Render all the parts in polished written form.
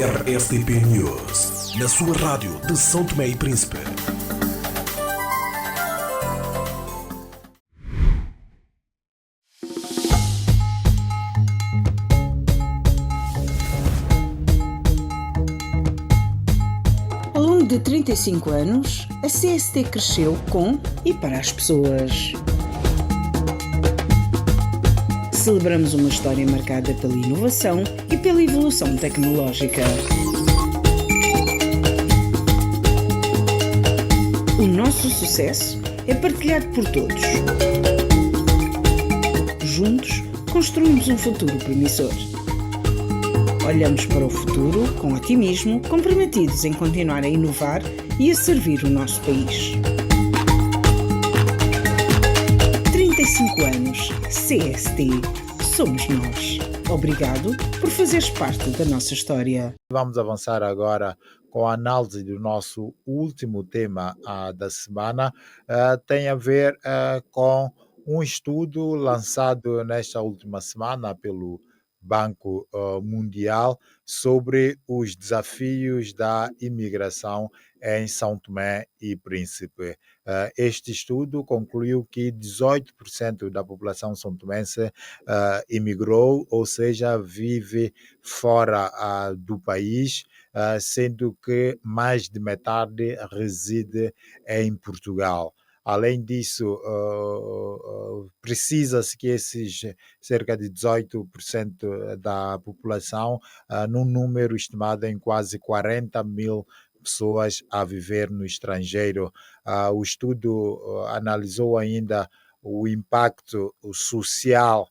RSTP News, na sua rádio de São Tomé e Príncipe. Ao longo de 35 anos, a CST cresceu com e para as pessoas. Celebramos uma história marcada pela inovação e pela evolução tecnológica. O nosso sucesso é partilhado por todos. Juntos, construímos um futuro promissor. Olhamos para o futuro com otimismo, comprometidos em continuar a inovar e a servir o nosso país. 35 anos, CST, somos nós. Obrigado por fazeres parte da nossa história. Vamos avançar agora com a análise do nosso último tema da semana. Tem a ver com um estudo lançado nesta última semana pelo Banco Mundial sobre os desafios da imigração em São Tomé e Príncipe. Este estudo concluiu que 18% da população são-tomense imigrou, ou seja, vive fora do país, sendo que mais de metade reside em Portugal. Além disso, precisa-se que esses cerca de 18% da população, num número estimado em quase 40 mil pessoas a viver no estrangeiro. O estudo analisou ainda o impacto social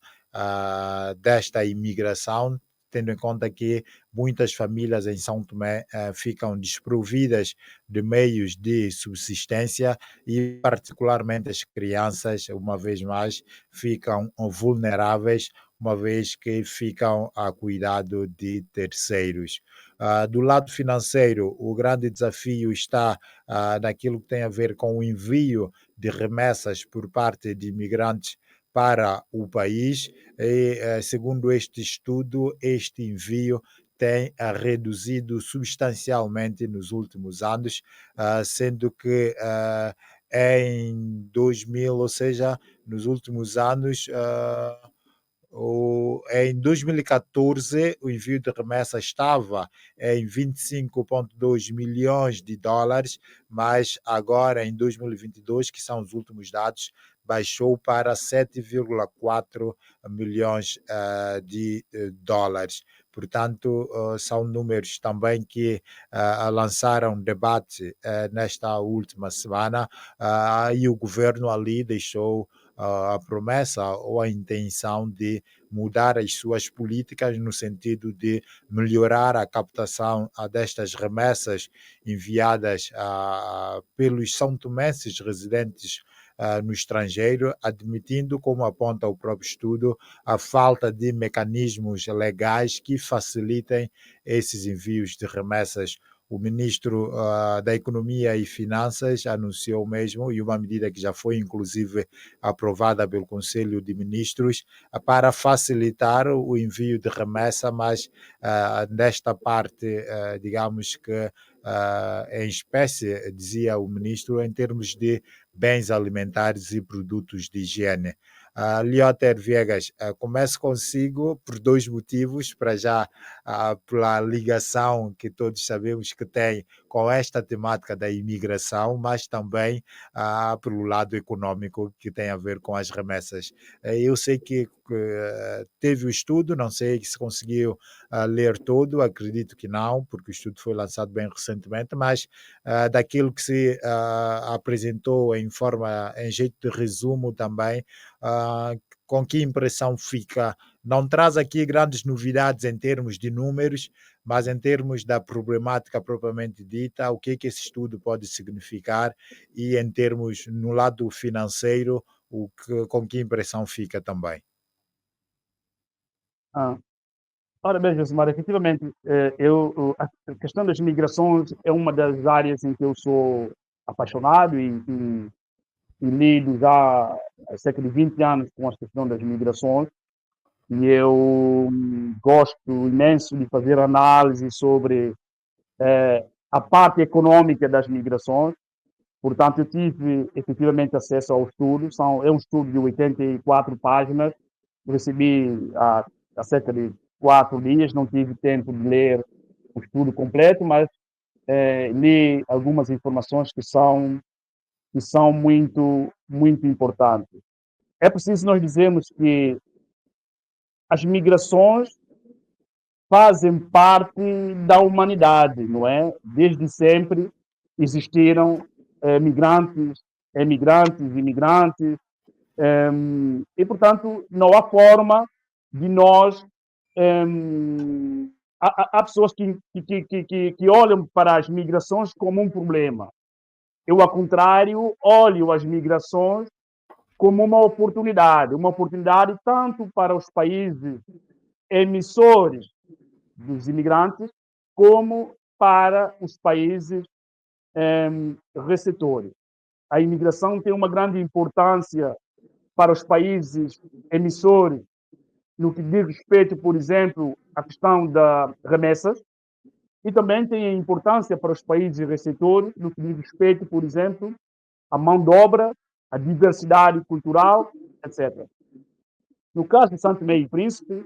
desta imigração, tendo em conta que muitas famílias em São Tomé ficam desprovidas de meios de subsistência e, particularmente, as crianças, uma vez mais, ficam vulneráveis, uma vez que ficam a cuidado de terceiros. Do lado financeiro, o grande desafio está naquilo que tem a ver com o envio de remessas por parte de imigrantes para o país e, segundo este estudo, este envio tem reduzido substancialmente nos últimos anos, sendo que em 2000, ou seja, nos últimos anos, em 2014, o envio de remessa estava em 25,2 milhões de dólares, mas agora, em 2022, que são os últimos dados, baixou para 7,4 milhões de dólares. Portanto, são números também que lançaram debate nesta última semana e o governo ali deixou a promessa ou a intenção de mudar as suas políticas no sentido de melhorar a captação destas remessas enviadas pelos são-tomenses residentes no estrangeiro, admitindo, como aponta o próprio estudo, a falta de mecanismos legais que facilitem esses envios de remessas. O ministro da Economia e Finanças anunciou mesmo, e uma medida que já foi inclusive aprovada pelo Conselho de Ministros, para facilitar o envio de remessa, mas nesta parte, digamos que em espécie, dizia o ministro, em termos de bens alimentares e produtos de higiene. Lioter Viegas, começo consigo por dois motivos. Para já, pela ligação que todos sabemos que tem com esta temática da imigração, mas também pelo lado econômico que tem a ver com as remessas. Eu sei que teve o estudo, não sei se conseguiu ler todo, acredito que não, porque o estudo foi lançado bem recentemente, mas daquilo que se apresentou em jeito de resumo também, com que impressão fica? Não traz aqui grandes novidades em termos de números, mas em termos da problemática propriamente dita, o que esse estudo pode significar e em termos, no lado financeiro, com que impressão fica também? Ora bem, Josimar, efetivamente, a questão das migrações é uma das áreas em que eu sou apaixonado e lido já há cerca de 20 anos com a questão das migrações. e eu gosto imenso de fazer análise sobre a parte econômica das migrações. Portanto, eu tive efetivamente acesso ao estudo. É um estudo de 84 páginas. Recebi há cerca de 4 dias. Não tive tempo de ler o estudo completo, mas li algumas informações que são muito, muito importantes. É preciso nós dizermos que as migrações fazem parte da humanidade, não é? Desde sempre existiram migrantes, emigrantes, imigrantes, e, portanto, não há forma de nós. Há pessoas que olham para as migrações como um problema. Eu, ao contrário, olho as migrações como uma oportunidade tanto para os países emissores dos imigrantes, como para os países receptores. A imigração tem uma grande importância para os países emissores, no que diz respeito, por exemplo, à questão das remessas, e também tem importância para os países receptores, no que diz respeito, por exemplo, à mão de obra, à diversidade cultural, etc. No caso de São Tomé e Príncipe,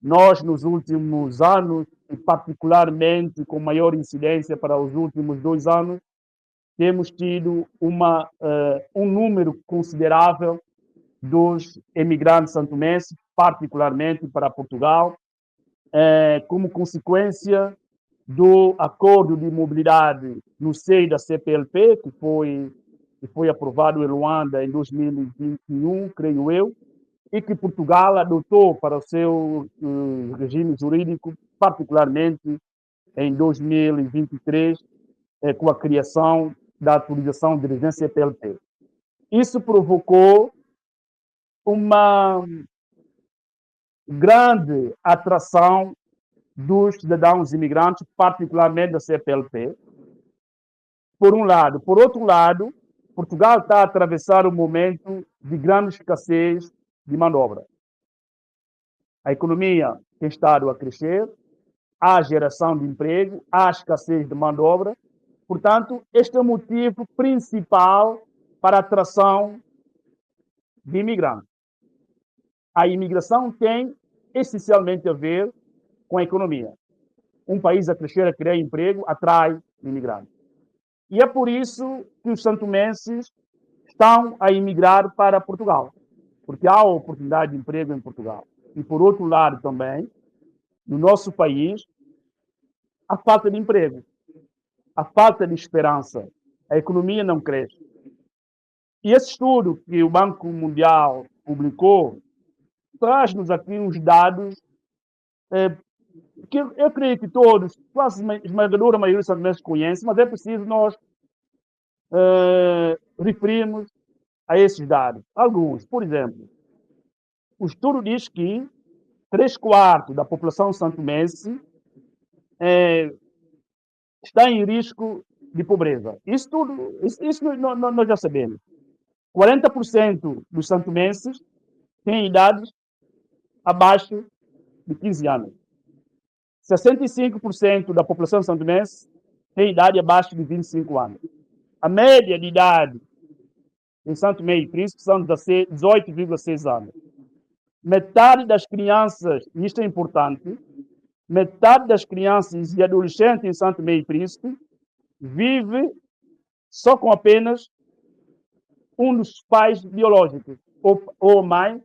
nós, nos últimos anos, e particularmente com maior incidência para os últimos 2 anos, temos tido um número considerável dos emigrantes santomenses, particularmente para Portugal, como consequência do acordo de mobilidade no seio da CPLP, que foi aprovado em Luanda em 2021, creio eu, e que Portugal adotou para o seu regime jurídico, particularmente em 2023, com a criação da autorização de residência CPLP. Isso provocou uma grande atração dos cidadãos imigrantes, particularmente da CPLP, por um lado. Por outro lado, Portugal está a atravessar um momento de grande escassez de mão de obra. A economia tem estado a crescer, há geração de emprego, há escassez de mão de obra. Portanto, este é o motivo principal para a atração de imigrantes. A imigração tem essencialmente a ver com a economia. Um país a crescer, a criar emprego, atrai imigrantes. E é por isso que os santomenses estão a imigrar para Portugal, porque há oportunidade de emprego em Portugal. E, por outro lado, também, no nosso país, há falta de emprego, há falta de esperança, a economia não cresce. E esse estudo que o Banco Mundial publicou traz-nos aqui uns dados que eu creio que todos, quase a esmagadora maioria dos santomenses conhecem, mas é preciso nós referirmos a esses dados. Alguns, por exemplo, o estudo diz que 3/4 da população santomense está em risco de pobreza. Isso nós já sabemos. 40% dos santomenses têm idades abaixo de 15 anos. 65% da população santomense tem idade abaixo de 25 anos. A média de idade em Santo Tomé e Príncipe são 18,6 anos. Metade das crianças, e isto é importante, metade das crianças e adolescentes em Santo Tomé e Príncipe vive só com apenas um dos pais biológicos, ou mãe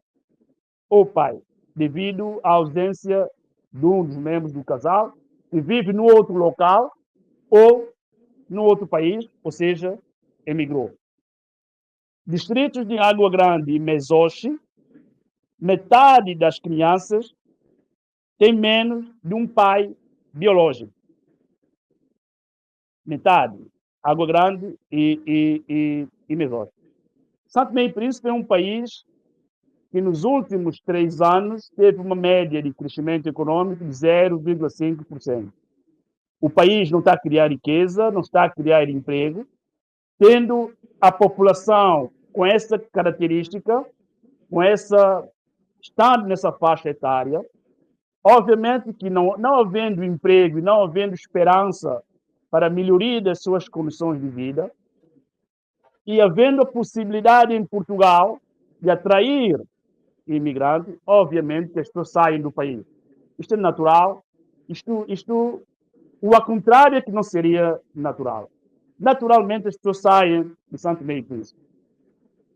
ou pai, devido à ausência de um dos membros do casal, que vive no outro local ou no outro país, ou seja, emigrou. Distritos de Água Grande e Mesoche, metade das crianças tem menos de um pai biológico. Metade. Água Grande e Mesoche. Santo Tomé e Príncipe é um país que nos últimos 3 anos teve uma média de crescimento econômico de 0,5%. O país não está a criar riqueza, não está a criar emprego, tendo a população com essa característica, com essa estando nessa faixa etária, obviamente que não havendo emprego e não havendo esperança para a melhoria das suas condições de vida, e havendo a possibilidade em Portugal de atrair imigrantes, obviamente que as pessoas saem do país. Isto é natural, o ao contrário é que não seria natural. Naturalmente as pessoas saem de Santo Tomé e Príncipe.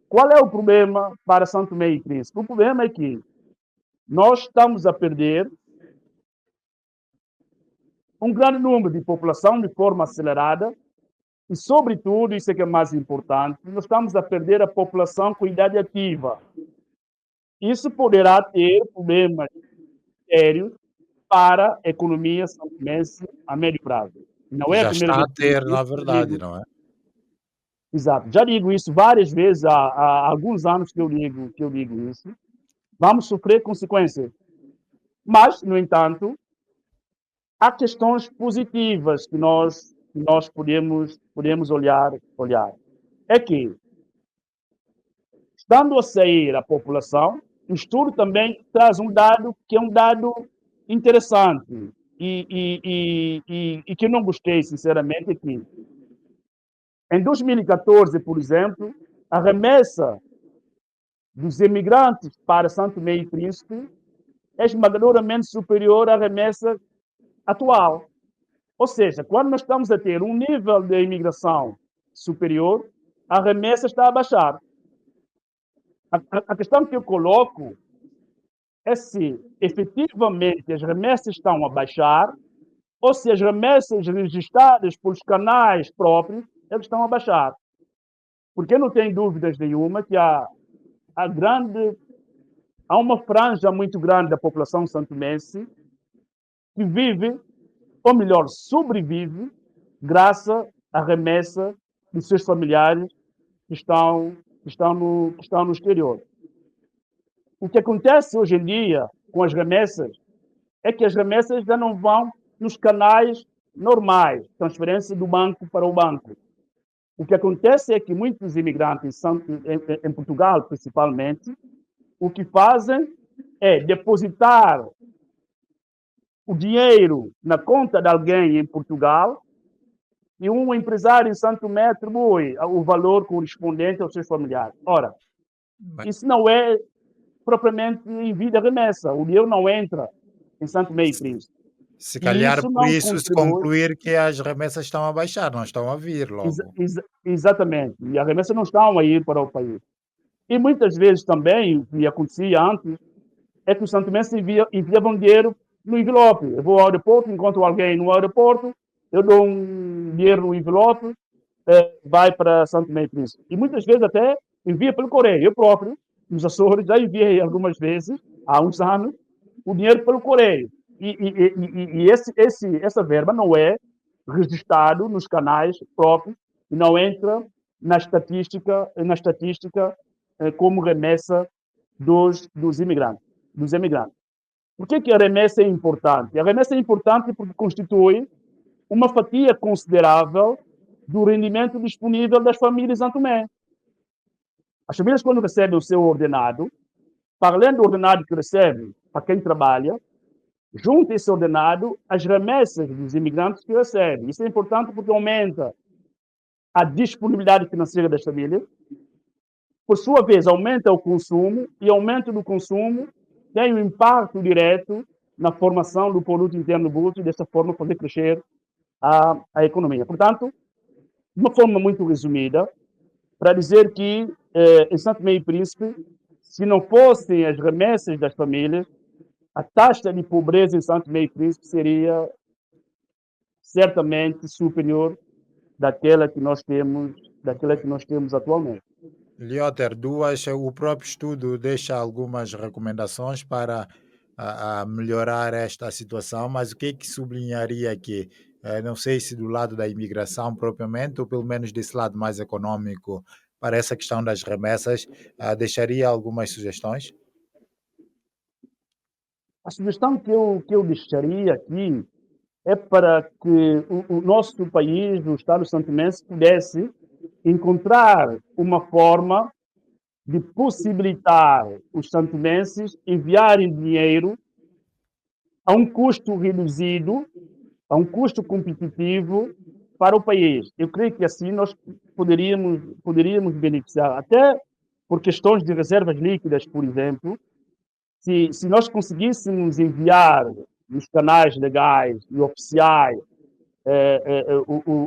Qual é o problema para Santo Tomé e Príncipe? O problema é que nós estamos a perder um grande número de população de forma acelerada e, sobretudo, isso é que é mais importante, nós estamos a perder a população com idade ativa. Isso poderá ter problemas sérios para a economia santomense a médio prazo. Não é a Já primeira está vez a que digo ter, na isso, verdade, não é? exato. Já digo isso várias vezes, há alguns anos que eu digo isso. Vamos sofrer consequências. Mas, no entanto, há questões positivas que nós podemos olhar. É que, estando a sair a população, o estudo também traz um dado que é um dado interessante e que eu não gostei, sinceramente, é que em 2014, por exemplo, a remessa dos imigrantes para Santo Tomé e Príncipe é esmagadoramente superior à remessa atual. Ou seja, quando nós estamos a ter um nível de imigração superior, a remessa está a baixar. A questão que eu coloco é se efetivamente as remessas estão a baixar ou se as remessas registradas pelos canais próprios eles estão a baixar. Porque não tem dúvidas nenhuma que há uma franja muito grande da população santomense que vive, ou melhor, sobrevive, graças à remessa dos seus familiares que estão no exterior. O que acontece hoje em dia com as remessas é que as remessas já não vão nos canais normais, transferência do banco para o banco. O que acontece é que muitos imigrantes, em Portugal principalmente, o que fazem é depositar o dinheiro na conta de alguém em Portugal e um empresário em Santo Tomé atribui o valor correspondente aos seus familiares. Ora, isso não é propriamente em vida remessa. O dinheiro não entra em Santo Tomé e Príncipe. Se E calhar isso por não isso se contribui. concluir que as remessas estão a baixar, não estão a vir logo. Exatamente. E as remessas não estão a ir para o país. E muitas vezes também, o que acontecia antes, é que os santomenses enviavam dinheiro no envelope. Eu vou ao aeroporto, encontro alguém no aeroporto, eu dou um dinheiro no envelope, vai para Santo Tomé e Príncipe. E muitas vezes até envia pelo correio. Eu próprio, nos Açores, já enviei algumas vezes, há uns anos, o dinheiro pelo correio. E essa verba não é registrado nos canais próprios e não entra na estatística como remessa dos imigrantes. Por que a remessa é importante? A remessa é importante porque constitui uma fatia considerável do rendimento disponível das famílias em Santo Tomé. As famílias, quando recebem o seu ordenado, para além do ordenado que recebem para quem trabalha, junto a esse ordenado as remessas dos imigrantes que recebem. Isso é importante porque aumenta a disponibilidade financeira das famílias, por sua vez, aumenta o consumo e aumento do consumo tem um impacto direto na formação do produto interno bruto e, dessa forma, fazer crescer a economia. Portanto, de uma forma muito resumida, para dizer que em Santo Tomé e Príncipe, se não fossem as remessas das famílias, a taxa de pobreza em Santo Tomé e Príncipe seria certamente superior daquela que nós temos atualmente. Lioter, o próprio estudo deixa algumas recomendações para a melhorar esta situação, mas o que é que sublinharia aqui? Não sei se do lado da imigração propriamente, ou pelo menos desse lado mais econômico, para essa questão das remessas, deixaria algumas sugestões? A sugestão que eu deixaria aqui é para que o nosso país, o Estado santomense, pudesse encontrar uma forma de possibilitar os santomenses enviarem dinheiro a um custo reduzido, a um custo competitivo para o país. Eu creio que assim nós poderíamos beneficiar, até por questões de reservas líquidas, por exemplo. Se nós conseguíssemos enviar nos canais legais e oficiais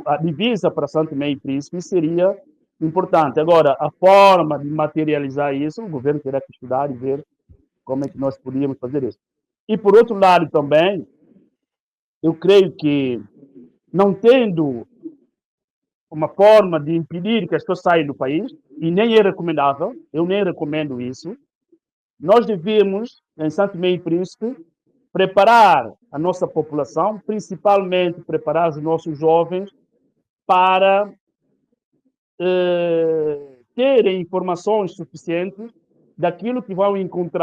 a divisa para Santo Tomé e Príncipe, seria importante. Agora, a forma de materializar isso, o governo terá que estudar e ver como é que nós podíamos fazer isso. E, por outro lado, também, eu creio que, não tendo uma forma de impedir que as pessoas saiam do país, e nem é recomendável, eu nem recomendo isso, nós devemos, em Santo Tomé e Príncipe, preparar a nossa população, principalmente preparar os nossos jovens para terem informações suficientes daquilo que vão encontrar